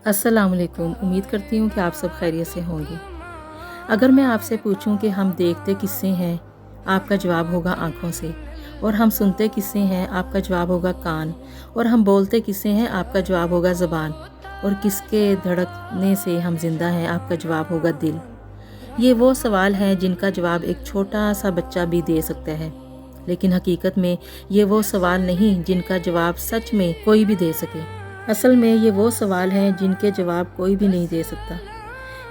अस्सलाम वालेकुम। उम्मीद करती हूँ कि आप सब खैरियत से होंगे। अगर मैं आपसे पूछूं कि हम देखते किससे हैं, आपका जवाब होगा आँखों से। और हम सुनते किससे हैं, आपका जवाब होगा कान। और हम बोलते किससे हैं, आपका जवाब होगा ज़बान। और किसके धड़कने से हम जिंदा हैं, आपका जवाब होगा दिल। ये वो सवाल हैं जिनका जवाब एक छोटा सा बच्चा भी दे सकता है, लेकिन हकीकत में ये वो सवाल नहीं जिनका जवाब सच में कोई भी दे सके। असल में ये वो सवाल हैं जिनके जवाब कोई भी नहीं दे सकता,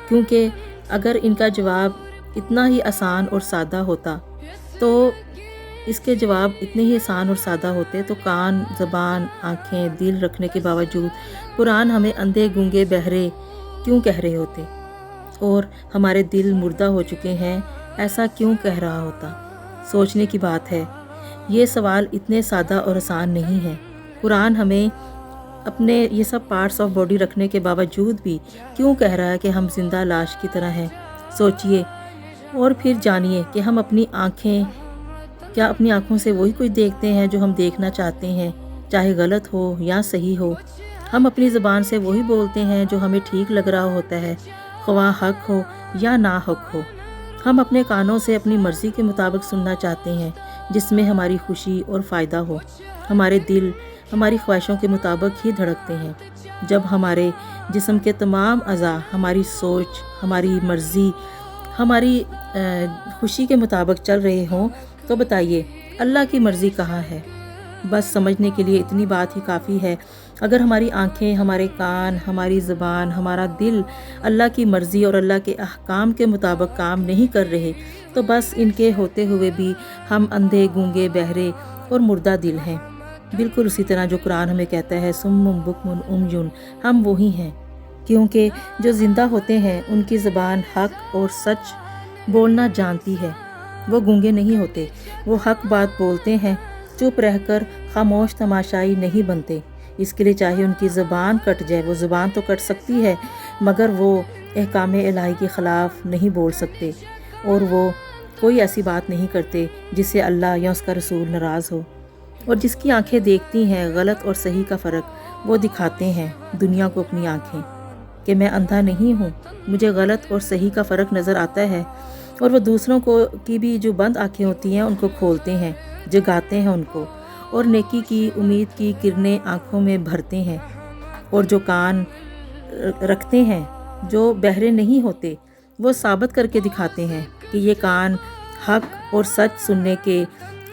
क्योंकि अगर इनका जवाब इतना ही आसान और सादा होता तो इसके जवाब इतने ही आसान और सादा होते तो कान, ज़बान, आँखें, दिल रखने के बावजूद कुरान हमें अंधे, गूंगे, बहरे क्यों कह रहे होते, और हमारे दिल मुर्दा हो चुके हैं ऐसा क्यों कह रहा होता। सोचने की बात है। ये सवाल इतने सादा और आसान नहीं है। कुरान हमें अपने ये सब पार्ट्स ऑफ बॉडी रखने के बावजूद भी क्यों कह रहा है कि हम जिंदा लाश की तरह हैं। सोचिए और फिर जानिए कि हम अपनी आँखें, क्या अपनी आँखों से वही कुछ देखते हैं जो हम देखना चाहते हैं, चाहे गलत हो या सही हो। हम अपनी ज़बान से वही बोलते हैं जो हमें ठीक लग रहा होता है, ख्वाह हक हो या ना हक हो। हम अपने कानों से अपनी मर्ज़ी के मुताबिक सुनना चाहते हैं, जिसमें हमारी खुशी और फ़ायदा हो। हमारे दिल हमारी ख्वाहिशों के मुताबिक ही धड़कते हैं। जब हमारे जिस्म के तमाम अज़ा हमारी सोच, हमारी मर्ज़ी, हमारी खुशी के मुताबिक चल रहे हों, तो बताइए अल्लाह की मर्ज़ी कहाँ है। बस समझने के लिए इतनी बात ही काफ़ी है। अगर हमारी आँखें, हमारे कान, हमारी ज़बान, हमारा दिल अल्लाह की मर्ज़ी और अल्लाह के अहकाम के मुताबिक काम नहीं कर रहे, तो बस इनके होते हुए भी हम अंधे, गूंगे, बहरे और मुर्दा दिल हैं। बिल्कुल उसी तरह जो कुरान हमें कहता है, सुम्मुन बुकमुन उमयुन, हम वही हैं। क्योंकि जो ज़िंदा होते हैं उनकी ज़बान हक और सच बोलना जानती है। वो गूंगे नहीं होते, वो हक बात बोलते हैं। चुप रहकर खामोश तमाशाई नहीं बनते। इसके लिए चाहे उनकी ज़बान कट जाए, वो ज़बान तो कट सकती है मगर वो अहकाम इलाही के ख़िलाफ़ नहीं बोल सकते, और वो कोई ऐसी बात नहीं करते जिससे अल्लाह या उसका रसूल नाराज़ हो। और जिसकी आंखें देखती हैं गलत और सही का फ़र्क, वो दिखाते हैं दुनिया को अपनी आंखें कि मैं अंधा नहीं हूँ, मुझे गलत और सही का फ़र्क नज़र आता है। और वो दूसरों को की भी जो बंद आंखें होती हैं उनको खोलते हैं, जगाते हैं उनको, और नेकी की उम्मीद की किरणें आँखों में भरते हैं। और जो कान रखते हैं, जो बहरे नहीं होते, वो साबित करके दिखाते हैं कि ये कान हक और सच सुनने के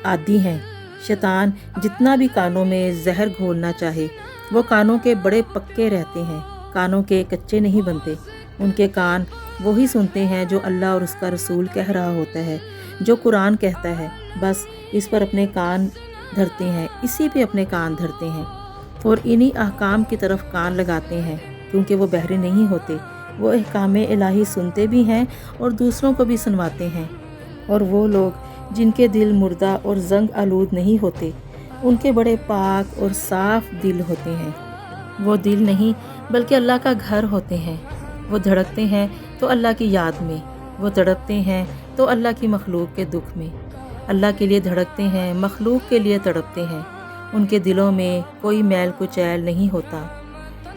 आदी हैं। शैतान जितना भी कानों में जहर घोलना चाहे, वो कानों के बड़े पक्के रहते हैं, कानों के कच्चे नहीं बनते। उनके कान वही सुनते हैं जो अल्लाह और उसका रसूल कह रहा होता है, जो कुरान कहता है। बस इस पर अपने कान धरते हैं, इसी पे अपने कान धरते हैं और इन्हीं अहकाम की तरफ कान लगाते हैं, क्योंकि वो बहरे नहीं होते। वो अहकाम इलाही सुनते भी हैं और दूसरों को भी सुनवाते हैं। और वो लोग जिनके दिल मुर्दा और जंग आलूद नहीं होते, उनके बड़े पाक और साफ दिल होते हैं। वो दिल नहीं बल्कि अल्लाह का घर होते हैं। वो धड़कते हैं तो अल्लाह की याद में, वो तड़पते हैं तो अल्लाह की मखलूक के दुख में। अल्लाह के लिए धड़कते हैं, मखलूक के लिए तड़पते हैं। उनके दिलों में कोई मैल कुचैल नहीं होता,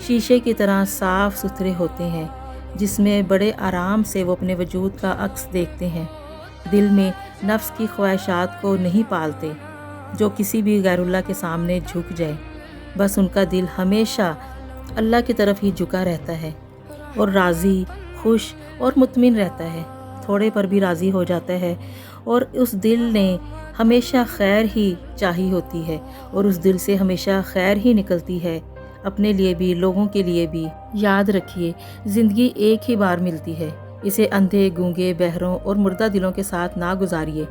शीशे की तरह साफ़ सुथरे होते हैं, जिसमें बड़े आराम से वो अपने वजूद का अक्स देखते हैं। दिल में नफ्स की ख्वाहिशात को नहीं पालते जो किसी भी गैरुल्लाह के सामने झुक जाए। बस उनका दिल हमेशा अल्लाह की तरफ ही झुका रहता है और राज़ी, खुश और मुतमिन रहता है। थोड़े पर भी राज़ी हो जाता है, और उस दिल ने हमेशा खैर ही चाही होती है, और उस दिल से हमेशा खैर ही निकलती है, अपने लिए भी, लोगों के लिए भी। याद रखिए, ज़िंदगी एक ही बार मिलती है। इसे अंधे, गूंगे, बहरों और मुर्दा दिलों के साथ ना गुजारिए।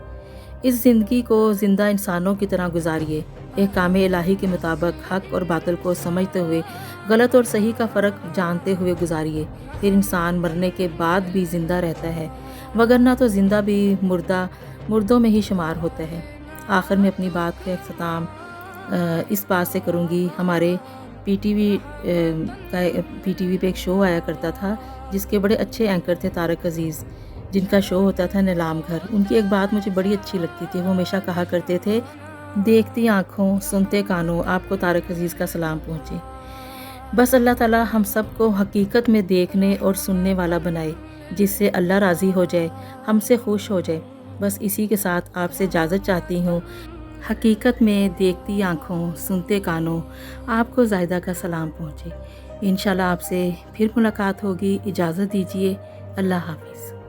इस ज़िंदगी को ज़िंदा इंसानों की तरह गुजारिए, अहकाम इलाही के मुताबिक हक और बातिल को समझते हुए, गलत और सही का फ़र्क जानते हुए गुजारिए। फिर इंसान मरने के बाद भी ज़िंदा रहता है, वगरना तो ज़िंदा भी मुर्दों में ही शुमार होता है। आखिर में अपनी बात का इख्तिताम इस बात से करूँगी। हमारे पीटीवी पे एक शो आया करता था जिसके बड़े अच्छे एंकर थे तारक अजीज़, जिनका शो होता था नीलाम घर। उनकी एक बात मुझे बड़ी अच्छी लगती थी। वो हमेशा कहा करते थे, देखती आँखों सुनते कानों आपको तारक अजीज़ का सलाम पहुँचे। بس اللہ تعالی ہم سب کو حقیقت میں دیکھنے اور سننے والا بنائے، جس سے اللہ راضی ہو جائے، ہم سے خوش ہو جائے۔ بس اسی کے ساتھ آپ سے اجازت چاہتی ہوں۔ حقیقت میں دیکھتی آنکھوں، سنتے کانوں، آپ کو زاہدہ کا سلام پہنچے۔ انشاءاللہ آپ سے پھر ملاقات ہوگی۔ اجازت دیجیے۔ اللہ حافظ۔